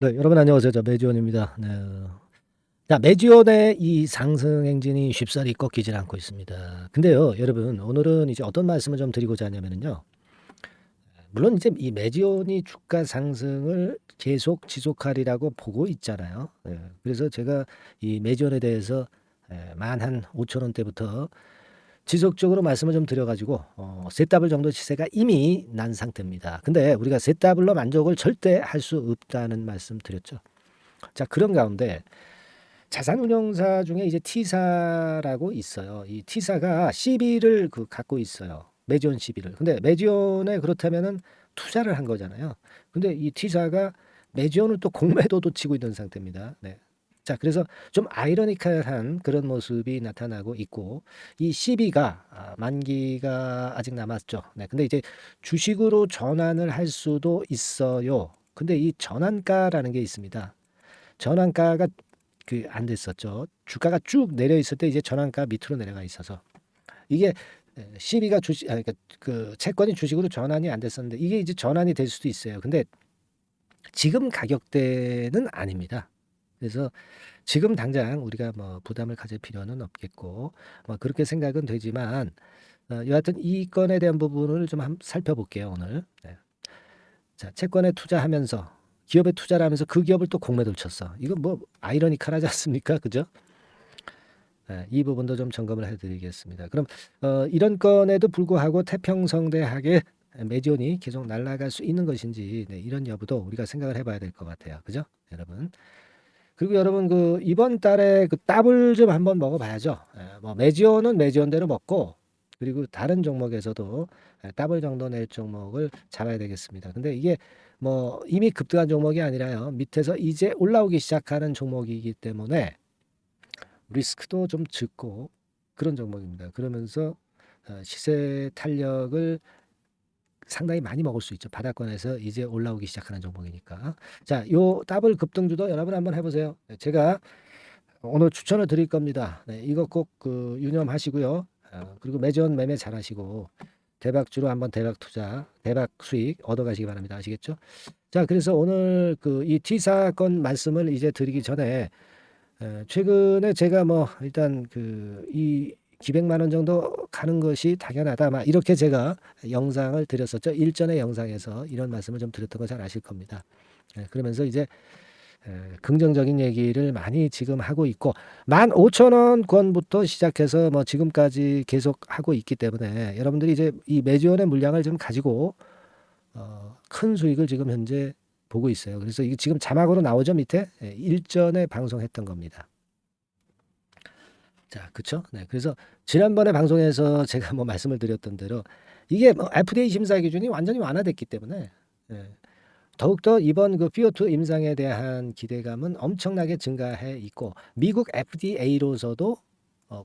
네, 여러분 안녕하세요. 저 매지원입니다. 네. 자, 매지원의 이 상승 행진이 쉽사리 꺾이질 않고 있습니다. 근데요, 여러분, 오늘은 이제 어떤 말씀을 좀 드리고자 하냐면요. 물론 이제 이 매지원이 주가 상승을 계속 지속하리라고 보고 있잖아요. 그래서 제가 이 매지원에 대해서 만 한 5천 원대부터 지속적으로 말씀을 좀 드려가지고 세 더블 정도 시세가 이미 난 상태입니다. 근데 우리가 세 더블로 만족을 절대 할 수 없다는 말씀 드렸죠. 자, 그런 가운데 자산운용사 중에 이제 T사라고 있어요. 이 T사가 CB를 갖고 있어요. 매지온 CB를. 근데 매지온에 그렇다면은 투자를 한 거잖아요. 근데 이 T사가 매지온을 또 공매도도 치고 있는 상태입니다. 네. 자, 그래서 좀 아이러니컬한 그런 모습이 나타나고 있고, 이 CB가 만기가 아직 남았죠. 네. 근데 이제 주식으로 전환을 할 수도 있어요. 근데 이 전환가라는 게 있습니다. 전환가가 안 됐었죠. 주가가 쭉 내려 있을 때 이제 전환가 밑으로 내려가 있어서 이게 CB가 주식 그러니까 그 채권이 주식으로 전환이 안 됐었는데 이게 이제 전환이 될 수도 있어요. 근데 지금 가격대는 아닙니다. 그래서 지금 당장 우리가 뭐 부담을 가질 필요는 없겠고 뭐 그렇게 생각은 되지만 여하튼 이 건에 대한 부분을 좀 살펴볼게요 오늘. 네. 자, 채권에 투자하면서 기업에 투자를 하면서 그 기업을 또 공매도를 쳤어. 이거 뭐 아이러니컬하지 않습니까? 그죠? 이 부분도 좀 점검을 해드리겠습니다. 그럼 이런 건에도 불구하고 태평성대하게 매지온이 계속 날아갈 수 있는 것인지 이런 여부도 우리가 생각을 해봐야 될 것 같아요. 그죠, 여러분? 그리고 여러분 그 이번 달에 그 더블 좀 한번 먹어봐야죠. 뭐 매지온은 매지온대로 먹고 그리고 다른 종목에서도 더블 정도 낼 종목을 잡아야 되겠습니다. 근데 이게 뭐 이미 급등한 종목이 아니라요. 밑에서 이제 올라오기 시작하는 종목이기 때문에 리스크도 좀 적고 그런 종목입니다. 그러면서 시세 탄력을 상당히 많이 먹을 수 있죠. 바닥권에서 이제 올라오기 시작하는 종목이니까. 자, 요 더블 급등주도 여러분 한번 해보세요. 제가 오늘 추천을 드릴 겁니다. 네, 이거 꼭 유념하시고요. 그리고 매전 매매 잘하시고 대박주로 한번 대박 투자, 대박 수익 얻어가시기 바랍니다. 아시겠죠? 자, 그래서 오늘 이 T사 건 말씀을 이제 드리기 전에 최근에 제가 뭐 일단 이 기백만 원 정도 가는 것이 당연하다. 막 이렇게 제가 영상을 드렸었죠. 일전의 영상에서 이런 말씀을 좀 드렸던 거 잘 아실 겁니다. 그러면서 이제 긍정적인 얘기를 많이 지금 하고 있고 15,000원권부터 시작해서 뭐 지금까지 계속 하고 있기 때문에 여러분들이 이제 이 매주원의 물량을 좀 가지고 큰 수익을 지금 현재 보고 있어요. 그래서 이게 지금 자막으로 나오죠 밑에 일전에 방송했던 겁니다. 자, 그쵸? 네, 그래서 지난번에 방송에서 제가 뭐 말씀을 드렸던 대로 이게 뭐 FDA 심사 기준이 완전히 완화됐기 때문에 더욱더 이번 피어2 임상에 대한 기대감은 엄청나게 증가해 있고 미국 FDA로서도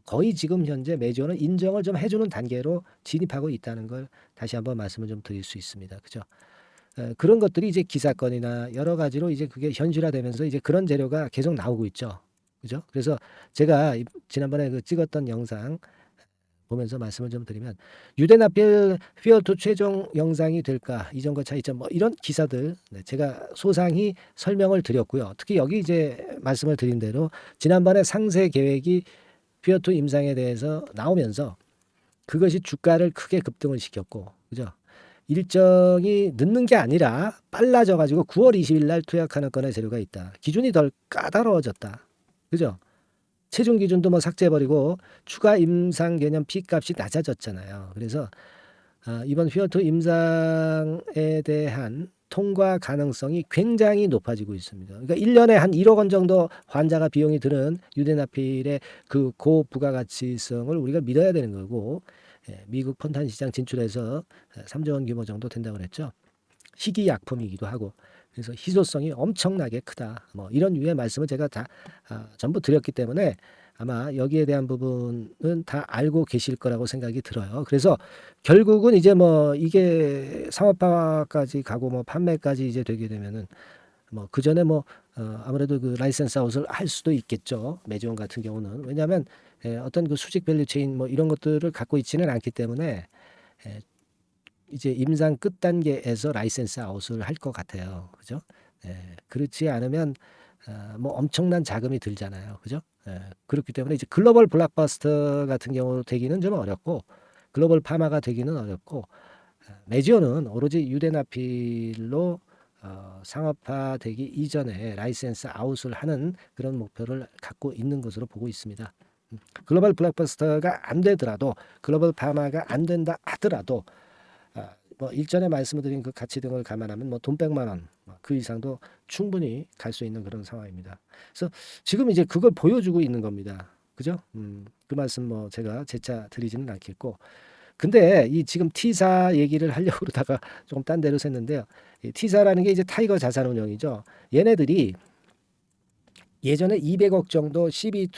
거의 지금 현재 매주는 인정을 좀 해주는 단계로 진입하고 있다는 걸 다시 한번 말씀을 좀 드릴 수 있습니다. 그죠? 그런 것들이 이제 기사건이나 여러 가지로 이제 그게 현실화되면서 이제 그런 재료가 계속 나오고 있죠. 그죠? 그래서 제가 지난번에 찍었던 영상 보면서 말씀을 좀 드리면 유대나필 피어2 최종 영상이 될까 이전과 차이점 뭐 이런 기사들 제가 소상히 설명을 드렸고요. 특히 여기 이제 말씀을 드린 대로 지난번에 상세 계획이 피어2 임상에 대해서 나오면서 그것이 주가를 크게 급등을 시켰고 그죠? 일정이 늦는 게 아니라 빨라져 가지고 9월 20일 날 투약하는 건의 재료가 있다. 기준이 덜 까다로워졌다. 그죠? 체중 기준도 뭐 삭제해버리고 추가 임상 개념 P값이 낮아졌잖아요. 그래서 이번 휘어2 임상에 대한 통과 가능성이 굉장히 높아지고 있습니다. 그러니까 1년에 한 1억 원 정도 환자가 비용이 드는 유대나필의 그 고부가가치성을 우리가 믿어야 되는 거고 미국 펀탄 시장 진출해서 3조 원 규모 정도 된다고 그랬죠. 희귀약품이기도 하고 그래서 희소성이 엄청나게 크다. 뭐 이런 유의 말씀을 제가 다 전부 드렸기 때문에 아마 여기에 대한 부분은 다 알고 계실 거라고 생각이 들어요. 그래서 결국은 이제 뭐 이게 상업화까지 가고 뭐 판매까지 이제 되게 되면은 뭐 그 전에 뭐 아무래도 그 라이센스 아웃을 할 수도 있겠죠. 매지원 같은 경우는 왜냐하면 어떤 그 수직 밸류 체인 뭐 이런 것들을 갖고 있지는 않기 때문에 이제 임상 끝 단계에서 라이센스 아웃을 할 것 같아요. 그죠? 그렇지 않으면 뭐 엄청난 자금이 들잖아요. 그죠? 그렇기 때문에 이제 글로벌 블록버스터 같은 경우 되기는 좀 어렵고 글로벌 파마가 되기는 어렵고 메지오는 오로지 유대나필로 상업화되기 이전에 라이센스 아웃을 하는 그런 목표를 갖고 있는 것으로 보고 있습니다. 글로벌 블록버스터가 안 되더라도 글로벌 파마가 안 된다 하더라도 뭐 일전에 말씀드린 그 가치 등을 감안하면 뭐 돈 100만 원 그 이상도 충분히 갈 수 있는 그런 상황입니다. 그래서 지금 이제 그걸 보여주고 있는 겁니다. 그죠? 그 말씀 뭐 제가 재차 드리지는 않겠고 근데 이 지금 T사 얘기를 하려고 그러다가 조금 딴 데로 샜는데요. 이 T사라는 게 이제 타이거 자산운용이죠. 얘네들이 예전에 200억 정도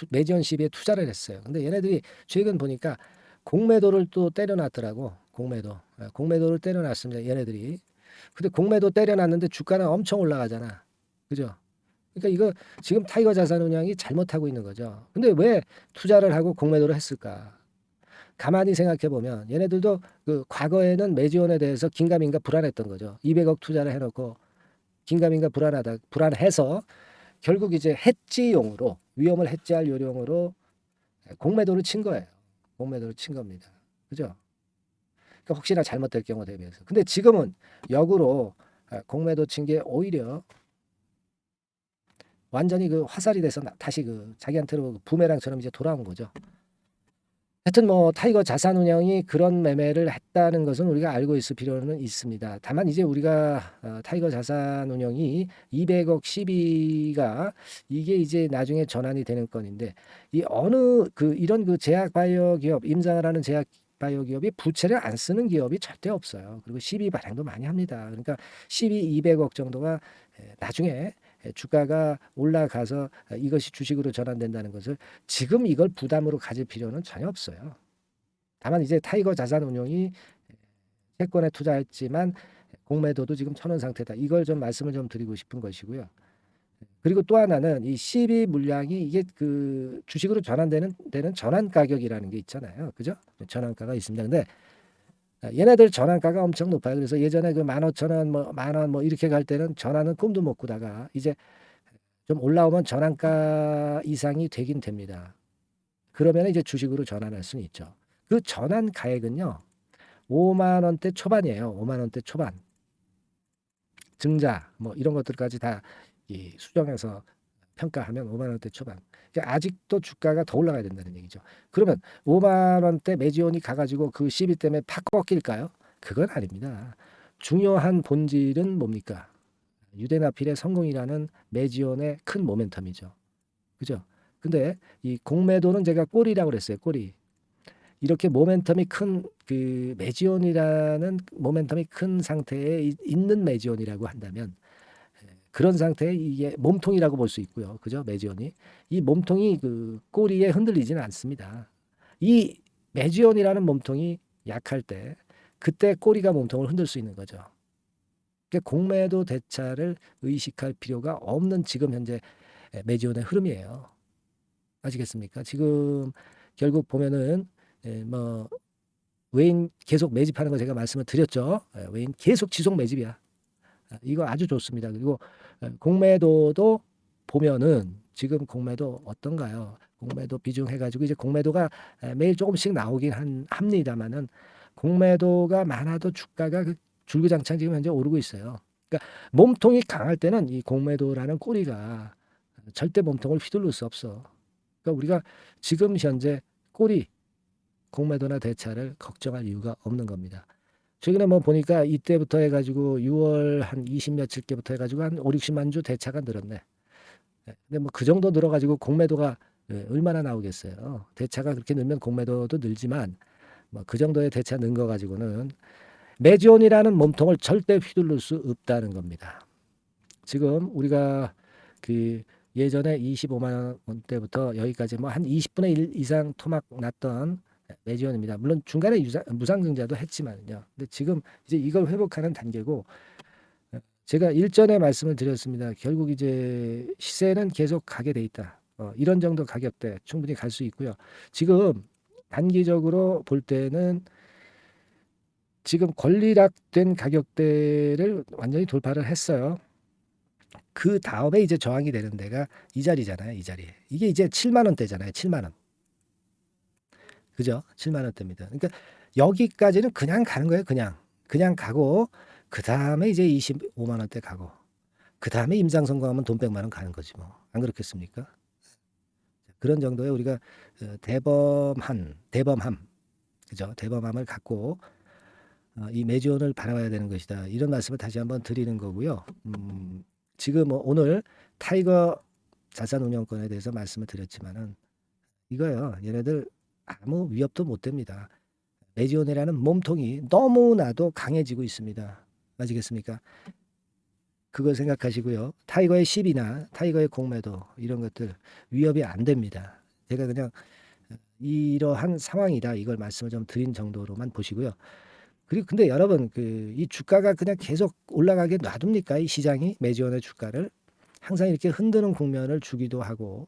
매지원 시비에 투자를 했어요. 근데 얘네들이 최근 보니까 공매도를 또 때려놨더라고. 공매도. 공매도를 때려놨습니다. 얘네들이. 근데 공매도 때려놨는데 주가는 엄청 올라가잖아. 그죠? 그러니까 이거 지금 타이거 자산운용이 잘못하고 있는 거죠. 근데 왜 투자를 하고 공매도를 했을까? 가만히 생각해 보면 얘네들도 그 과거에는 매지원에 대해서 긴가민가 불안했던 거죠. 200억 투자를 해놓고 긴가민가 불안해서 결국 이제 해지용으로 위험을 해지할 요령으로 공매도를 친 거예요. 공매도를 친 겁니다. 그죠? 그러니까 혹시나 잘못될 경우 대비해서. 근데 지금은 역으로 공매도 친 게 오히려 완전히 그 화살이 돼서 다시 그 자기한테로 부메랑처럼 이제 돌아온 거죠. 하여튼 뭐 타이거 자산운용이 그런 매매를 했다는 것은 우리가 알고 있을 필요는 있습니다. 다만 이제 우리가 타이거 자산운용이 200억 시비가 이게 이제 나중에 전환이 되는 건인데 이 어느 그 이런 그 제약바이오 기업 임상을 하는 제약바이오 기업이 부채를 안 쓰는 기업이 절대 없어요. 그리고 시비 발행도 많이 합니다. 그러니까 시비 200억 정도가 나중에 주가가 올라가서 이것이 주식으로 전환된다는 것을 지금 이걸 부담으로 가질 필요는 전혀 없어요. 다만 이제 타이거 자산운용이 채권에 투자했지만 공매도도 지금 천원 상태다. 이걸 좀 말씀을 좀 드리고 싶은 것이고요. 그리고 또 하나는 이 시비 물량이 이게 그 주식으로 전환되는 전환 가격이라는 게 있잖아요. 그죠? 전환가가 있습니다. 근데 얘네들 전환가가 엄청 높아요. 그래서 예전에 그 15,000원, 뭐 10,000원 뭐 이렇게 갈 때는 전환은 꿈도 못 꾸다가 이제 좀 올라오면 전환가 이상이 되긴 됩니다. 그러면 이제 주식으로 전환할 수는 있죠. 그 전환 가액은요. 5만 원대 초반이에요. 5만 원대 초반. 증자 뭐 이런 것들까지 다 수정해서 평가하면 5만 원대 초반. 그러니까 아직도 주가가 더 올라가야 된다는 얘기죠. 그러면 5만 원대 매지온이 가가지고 그 시비 때문에 팍 꺾일까요? 그건 아닙니다. 중요한 본질은 뭡니까? 유대나필의 성공이라는 매지온의 큰 모멘텀이죠. 그죠? 근데 이 공매도는 제가 꼬리라고 그랬어요. 꼬리. 이렇게 모멘텀이 큰 그 매지온이라는 모멘텀이 큰 상태에 있는 매지온이라고 한다면 그런 상태에 이게 몸통이라고 볼 수 있고요. 그죠? 매지온이. 이 몸통이 그 꼬리에 흔들리지는 않습니다. 이 매지온이라는 몸통이 약할 때 그때 꼬리가 몸통을 흔들 수 있는 거죠. 그러니까 공매도 대차를 의식할 필요가 없는 지금 현재 매지온의 흐름이에요. 아시겠습니까? 지금 결국 보면은 뭐 외인 계속 매집하는 거 제가 말씀을 드렸죠. 외인 계속 지속 매집이야. 이거 아주 좋습니다. 그리고 공매도도 보면은 지금 공매도 어떤가요? 공매도 비중 해가지고 이제 공매도가 매일 조금씩 나오긴 합니다만은 공매도가 많아도 주가가 그 줄기장창 지금 현재 오르고 있어요. 그러니까 몸통이 강할 때는 이 공매도라는 꼬리가 절대 몸통을 휘둘릴 수 없어. 그러니까 우리가 지금 현재 꼬리 공매도나 대차를 걱정할 이유가 없는 겁니다. 최근에 뭐 보니까 이때부터 해가지고 6월 한 20 며칠 때부터 해가지고 한 5, 60만 주 대차가 늘었네. 근데 뭐 그 정도 늘어가지고 공매도가 얼마나 나오겠어요. 대차가 그렇게 늘면 공매도도 늘지만 뭐 그 정도의 대차 는 거 가지고는 매지온이라는 몸통을 절대 휘둘릴 수 없다는 겁니다. 지금 우리가 그 예전에 25만 원대부터 여기까지 뭐 한 20분의 1 이상 토막 났던 매지원입니다. 물론 중간에 무상증자도 했지만요. 근데 지금 이제 이걸 회복하는 단계고 제가 일전에 말씀을 드렸습니다. 결국 이제 시세는 계속 가게 돼 있다. 이런 정도 가격대 충분히 갈 수 있고요. 지금 단기적으로 볼 때는 지금 권리락된 가격대를 완전히 돌파를 했어요. 그 다음에 이제 저항이 되는 데가 이 자리잖아요. 이 자리. 이게 이제 7만 원대잖아요. 7만 원. 그죠? 7만 원대입니다. 그러니까 여기까지는 그냥 가는 거예요. 그냥 가고 그 다음에 이제 25만 원대 가고 그 다음에 임상 성공하면 돈 100만 원 가는 거지 뭐. 안 그렇겠습니까? 그런 정도의 우리가 대범함, 그죠? 대범함을 갖고 이 매지원을 바라봐야 되는 것이다. 이런 말씀을 다시 한번 드리는 거고요. 지금 뭐 오늘 타이거 자산운용권에 대해서 말씀을 드렸지만은 이거요. 얘네들 아무 위협도 못 됩니다. 매지온이라는 몸통이 너무나도 강해지고 있습니다. 아시겠습니까? 그걸 생각하시고요. 타이거의 10이나 타이거의 공매도 이런 것들 위협이 안 됩니다. 제가 그냥 이러한 상황이다 이걸 말씀을 좀 드린 정도로만 보시고요. 그리고 근데 여러분 이 주가가 그냥 계속 올라가게 놔둡니까? 이 시장이 매지온의 주가를 항상 이렇게 흔드는 국면을 주기도 하고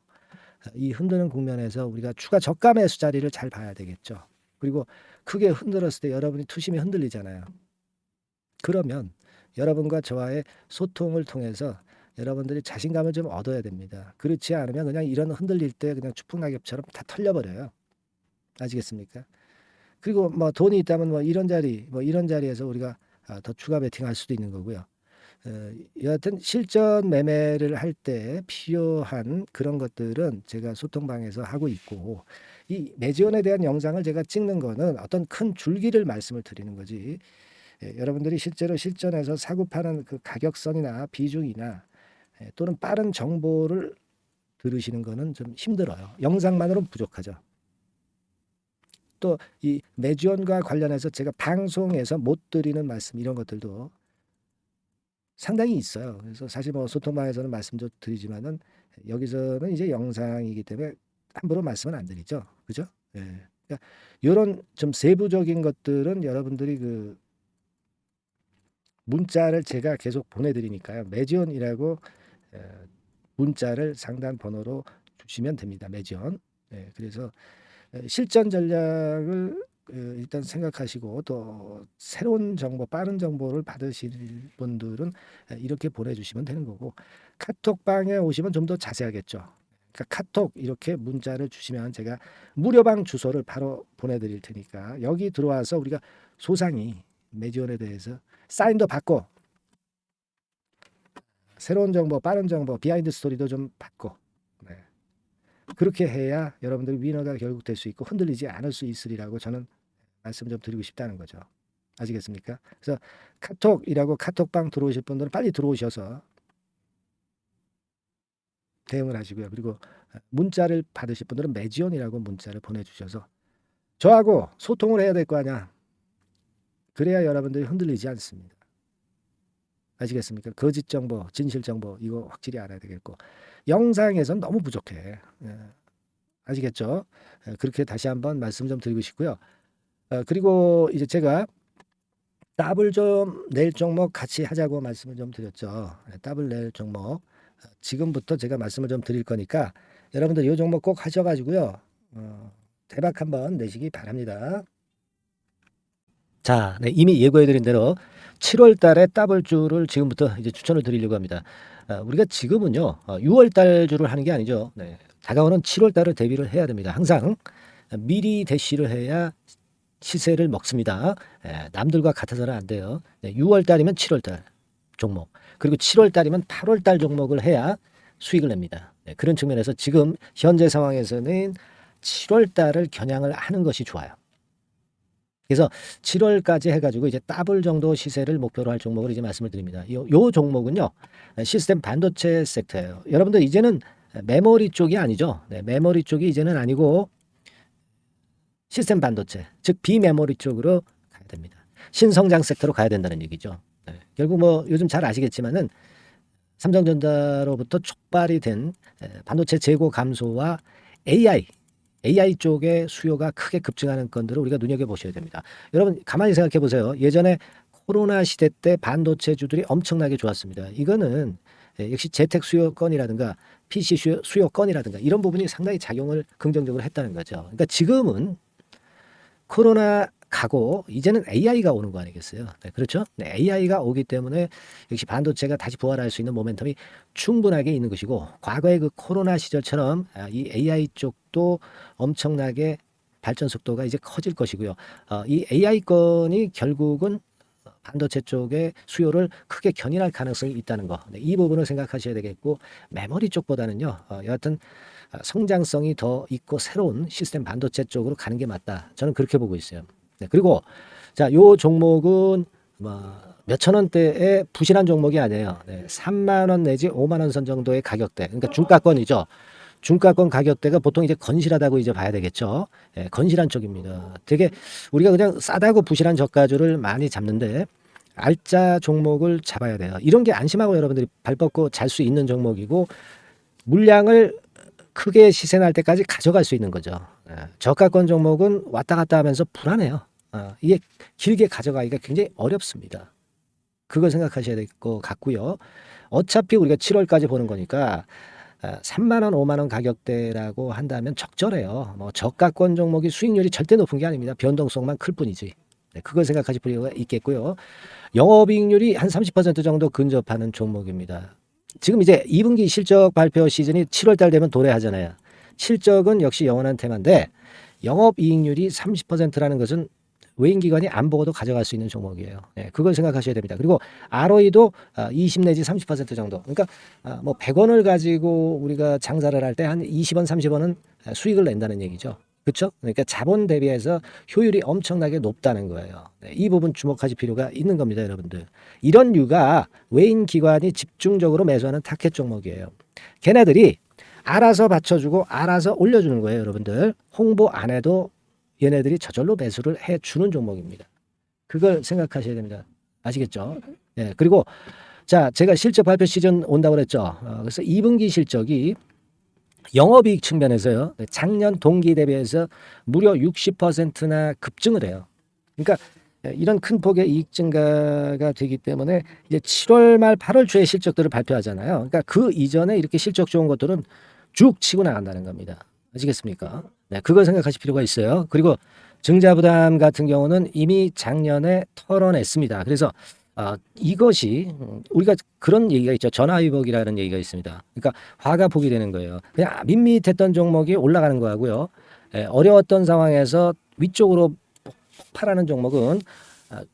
이 흔드는 국면에서 우리가 추가 저가 매수 자리를 잘 봐야 되겠죠. 그리고 크게 흔들었을 때 여러분이 투심이 흔들리잖아요. 그러면 여러분과 저와의 소통을 통해서 여러분들이 자신감을 좀 얻어야 됩니다. 그렇지 않으면 그냥 이런 흔들릴 때 그냥 추풍낙엽처럼 다 털려버려요. 아시겠습니까? 그리고 뭐 돈이 있다면 뭐 이런 자리에서 우리가 더 추가 베팅할 수도 있는 거고요. 여하튼 실전 매매를 할 때 필요한 그런 것들은 제가 소통방에서 하고 있고 이 매지원에 대한 영상을 제가 찍는 거는 어떤 큰 줄기를 말씀을 드리는 거지. 여러분들이 실제로 실전에서 사고 파는 그 가격선이나 비중이나 또는 빠른 정보를 들으시는 거는 좀 힘들어요. 영상만으로는 부족하죠. 또 이 매지원과 관련해서 제가 방송에서 못 드리는 말씀 이런 것들도 상당히 있어요. 그래서 사실 뭐 소통방에서는 말씀도 드리지만은 여기서는 이제 영상이기 때문에 함부로 말씀은 안 드리죠. 그죠? 예. 그러니까 요런 좀 세부적인 것들은 여러분들이 그 문자를 제가 계속 보내드리니까요. 매지원이라고 문자를 상단 번호로 주시면 됩니다. 매지원. 예, 그래서 실전 전략을 일단 생각하시고 또 새로운 정보, 빠른 정보를 받으실 분들은 이렇게 보내주시면 되는 거고 카톡방에 오시면 좀 더 자세하겠죠. 그러니까 카톡 이렇게 문자를 주시면 제가 무료방 주소를 바로 보내드릴 테니까 여기 들어와서 우리가 소상히 매지원에 대해서 사인도 받고 새로운 정보, 빠른 정보, 비하인드 스토리도 좀 받고 네. 그렇게 해야 여러분들이 위너가 결국 될 수 있고 흔들리지 않을 수 있으리라고 저는 말씀 좀 드리고 싶다는 거죠. 아시겠습니까? 그래서 카톡이라고 카톡방 들어오실 분들은 빨리 들어오셔서 대응을 하시고요. 그리고 문자를 받으실 분들은 매지원이라고 문자를 보내주셔서 저하고 소통을 해야 될 거 아니야. 그래야 여러분들이 흔들리지 않습니다. 아시겠습니까? 거짓 정보, 진실 정보 이거 확실히 알아야 되겠고 영상에선 너무 부족해. 아시겠죠? 그렇게 다시 한번 말씀 좀 드리고 싶고요. 그리고 이제 제가 답을 좀 낼 종목 같이 하자고 말씀을 좀 드렸죠. 답을 낼 종목 지금부터 제가 말씀을 좀 드릴 거니까 여러분들 이 종목 꼭 하셔가지고요. 대박 한번 내시기 바랍니다. 자, 네, 이미 예고해드린 대로 7월 달에 더블주를 지금부터 이제 추천을 드리려고 합니다. 우리가 지금은요, 6월 달주를 하는 게 아니죠. 네, 다가오는 7월 달을 대비를 해야 됩니다. 항상 미리 대시를 해야 시세를 먹습니다. 남들과 같아서는 안 돼요. 네, 6월 달이면 7월 달 종목, 그리고 7월 달이면 8월 달 종목을 해야 수익을 냅니다. 네, 그런 측면에서 지금 현재 상황에서는 7월 달을 겨냥을 하는 것이 좋아요. 그래서 7월까지 해가지고 이제 더블 정도 시세를 목표로 할 종목을 이제 말씀을 드립니다. 요 종목은요, 시스템 반도체 섹터예요. 여러분들 이제는 메모리 쪽이 아니죠. 네, 메모리 쪽이 이제는 아니고 시스템 반도체, 즉 비메모리 쪽으로 가야 됩니다. 신성장 섹터로 가야 된다는 얘기죠. 네, 결국 뭐 요즘 잘 아시겠지만은 삼성전자로부터 촉발이 된 반도체 재고 감소와 AI 쪽의 수요가 크게 급증하는 건들을 우리가 눈여겨보셔야 됩니다. 여러분 가만히 생각해 보세요. 예전에 코로나 시대 때 반도체주들이 엄청나게 좋았습니다. 이거는 역시 재택 수요건이라든가 PC 수요건이라든가 이런 부분이 상당히 작용을 긍정적으로 했다는 거죠. 그러니까 지금은 코로나 가고 이제는 AI가 오는 거 아니겠어요? 네, 그렇죠? 네, AI가 오기 때문에 역시 반도체가 다시 부활할 수 있는 모멘텀이 충분하게 있는 것이고 과거의 그 코로나 시절처럼 이 AI 쪽도 엄청나게 발전 속도가 이제 커질 것이고요. 이 AI 건이 결국은 반도체 쪽의 수요를 크게 견인할 가능성이 있다는 거. 네, 이 부분을 생각하셔야 되겠고 메모리 쪽보다는요. 여하튼 성장성이 더 있고 새로운 시스템 반도체 쪽으로 가는 게 맞다. 저는 그렇게 보고 있어요. 네, 그리고 자, 요 종목은 몇천 원대의 부실한 종목이 아니에요. 네, 3만 원 내지 5만 원 선 정도의 가격대. 그러니까 중가권이죠. 중가권 가격대가 보통 이제 건실하다고 이제 봐야 되겠죠. 예, 건실한 쪽입니다. 되게 우리가 그냥 싸다고 부실한 저가주를 많이 잡는데 알짜 종목을 잡아야 돼요. 이런 게 안심하고 여러분들이 발 뻗고 잘 수 있는 종목이고 물량을 크게 시세 날 때까지 가져갈 수 있는 거죠. 예, 저가권 종목은 왔다 갔다 하면서 불안해요. 이게 길게 가져가기가 굉장히 어렵습니다. 그걸 생각하셔야 될 것 같고요. 어차피 우리가 7월까지 보는 거니까 3만 원, 5만 원 가격대라고 한다면 적절해요. 뭐 저가권 종목이 수익률이 절대 높은 게 아닙니다. 변동성만 클 뿐이지. 네, 그걸 생각하실 필요가 있겠고요. 영업이익률이 한 30% 정도 근접하는 종목입니다. 지금 이제 2분기 실적 발표 시즌이 7월 달 되면 도래하잖아요. 실적은 역시 영원한 테마인데 영업이익률이 30%라는 것은 외인기관이 안 보고도 가져갈 수 있는 종목이에요. 네, 그걸 생각하셔야 됩니다. 그리고 ROE도 20 내지 30% 정도. 그러니까 뭐 100원을 가지고 우리가 장사를 할 때 한 20원, 30원은 수익을 낸다는 얘기죠. 그렇죠? 그러니까 자본 대비해서 효율이 엄청나게 높다는 거예요. 네, 이 부분 주목하실 필요가 있는 겁니다, 여러분들. 이런 류가 외인 기관이 집중적으로 매수하는 타켓 종목이에요. 걔네들이 알아서 받쳐주고 알아서 올려주는 거예요, 여러분들. 홍보 안 해도 얘네들이 저절로 매수를 해주는 종목입니다. 그걸 생각하셔야 됩니다. 아시겠죠? 예, 그리고 자, 제가 실적 발표 시즌 온다고 그랬죠. 그래서 2분기 실적이 영업이익 측면에서요. 작년 동기 대비해서 무려 60%나 급증을 해요. 그러니까 이런 큰 폭의 이익 증가가 되기 때문에 이제 7월 말 8월 초에 실적들을 발표하잖아요. 그러니까 그 이전에 이렇게 실적 좋은 것들은 쭉 치고 나간다는 겁니다. 아시겠습니까? 네, 그걸 생각하실 필요가 있어요. 그리고 증자부담 같은 경우는 이미 작년에 털어냈습니다. 그래서 이것이 우리가 그런 얘기가 있죠. 전화위복이라는 얘기가 있습니다. 그러니까 화가 폭이 되는 거예요. 그냥 밋밋했던 종목이 올라가는 거하고요. 어려웠던 상황에서 위쪽으로 폭발하는 종목은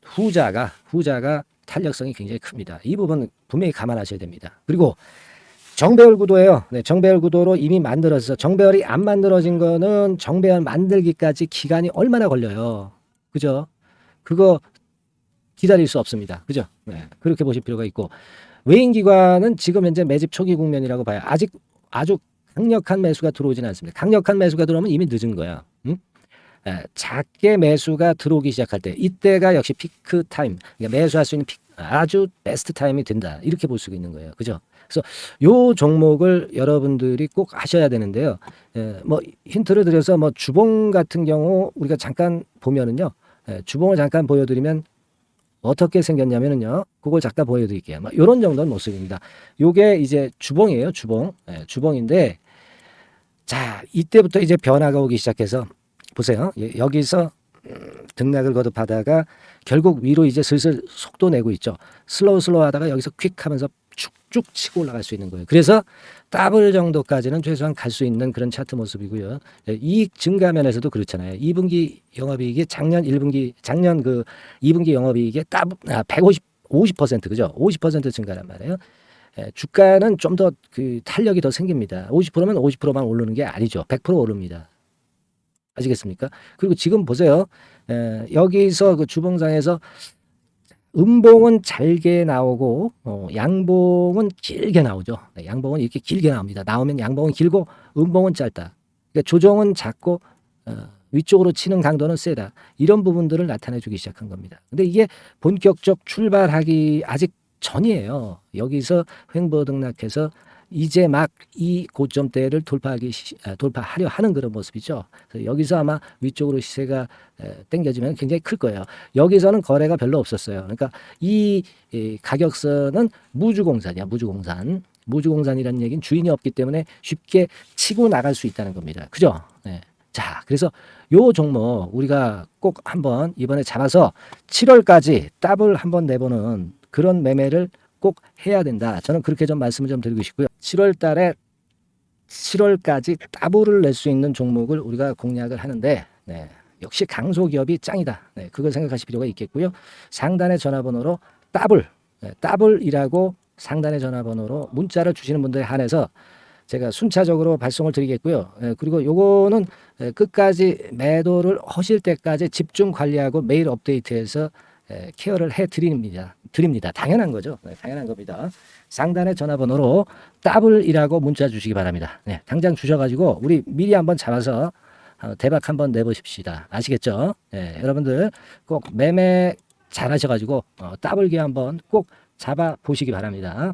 후자가 탄력성이 굉장히 큽니다. 이 부분 분명히 감안하셔야 됩니다. 그리고 정배열 구도예요. 네, 정배열 구도로 이미 만들어서 정배열이 안 만들어진 거는 정배열 만들기까지 기간이 얼마나 걸려요. 그죠? 그거 기다릴 수 없습니다. 그죠? 네, 그렇게 보실 필요가 있고 외인기관은 지금 현재 매집 초기 국면이라고 봐요. 아직 아주 강력한 매수가 들어오지는 않습니다. 강력한 매수가 들어오면 이미 늦은 거야. 응? 작게 매수가 들어오기 시작할 때 이때가 역시 피크 타임, 그러니까 매수할 수 있는 아주 베스트 타임이 된다. 이렇게 볼 수 있는 거예요. 그죠? 그래서 요 종목을 여러분들이 꼭 하셔야 되는데요. 뭐 힌트를 드려서 뭐 주봉 같은 경우 우리가 잠깐 보면은요. 주봉을 잠깐 보여드리면 어떻게 생겼냐면은요. 그걸 잠깐 보여드릴게요. 뭐 이런 정도는 모습입니다. 요게 이제 주봉이에요. 주봉. 주봉인데 자 이때부터 이제 변화가 오기 시작해서 보세요. 여기서 등락을 거듭하다가 결국 위로 이제 슬슬 속도 내고 있죠. 슬로우 하다가 여기서 퀵 하면서 쭉쭉 치고 올라갈 수 있는 거예요. 그래서 더블 정도까지는 최소한 갈 수 있는 그런 차트 모습이고요. 이익 증가 면에서도 그렇잖아요. 2분기 영업이익이 작년 그 2분기 영업이익의 50% 그죠? 50% 증가란 말이에요. 주가는 좀 더 그 탄력이 더 생깁니다. 50%면 50%만 오르는 게 아니죠. 100% 오릅니다. 아시겠습니까? 그리고 지금 보세요. 여기서 그 주봉상에서 음봉은 잘게 나오고 양봉은 길게 나오죠. 양봉은 이렇게 길게 나옵니다. 나오면 양봉은 길고 음봉은 짧다. 그러니까 조정은 작고 위쪽으로 치는 강도는 세다. 이런 부분들을 나타내주기 시작한 겁니다. 근데 이게 본격적 출발하기 아직 전이에요. 여기서 횡보 등락해서 이제 막 이 고점대를 돌파하려 하는 그런 모습이죠. 그래서 여기서 아마 위쪽으로 시세가 당겨지면 굉장히 클 거예요. 여기서는 거래가 별로 없었어요. 그러니까 이 가격선은 무주공산이야. 무주공산이라는 얘기는 주인이 없기 때문에 쉽게 치고 나갈 수 있다는 겁니다. 그죠? 네. 자, 그래서 요 종목 우리가 꼭 한번 이번에 잡아서 7월까지 더블 한번 내보는 그런 매매를 꼭 해야 된다. 저는 그렇게 좀 말씀을 좀 드리고 싶고요. 7월 달에 7월까지 더블을 낼 수 있는 종목을 우리가 공략을 하는데, 네, 역시 강소기업이 짱이다. 네, 그걸 생각하실 필요가 있겠고요. 상단의 전화번호로 더블, 네, 더블이라고 상단의 전화번호로 문자를 주시는 분들에 한해서 제가 순차적으로 발송을 드리겠고요. 예, 그리고 요거는 끝까지 매도를 하실 때까지 집중 관리하고 매일 업데이트해서 케어를 해 드립니다. 당연한 거죠. 네, 당연한 겁니다. 상단의 전화번호로 더블이라고 문자 주시기 바랍니다. 네, 당장 주셔가지고 우리 미리 한번 잡아서 대박 한번 내보십시다. 아시겠죠? 네, 여러분들 꼭 매매 잘 하셔가지고 더블기 한번 꼭 잡아 보시기 바랍니다.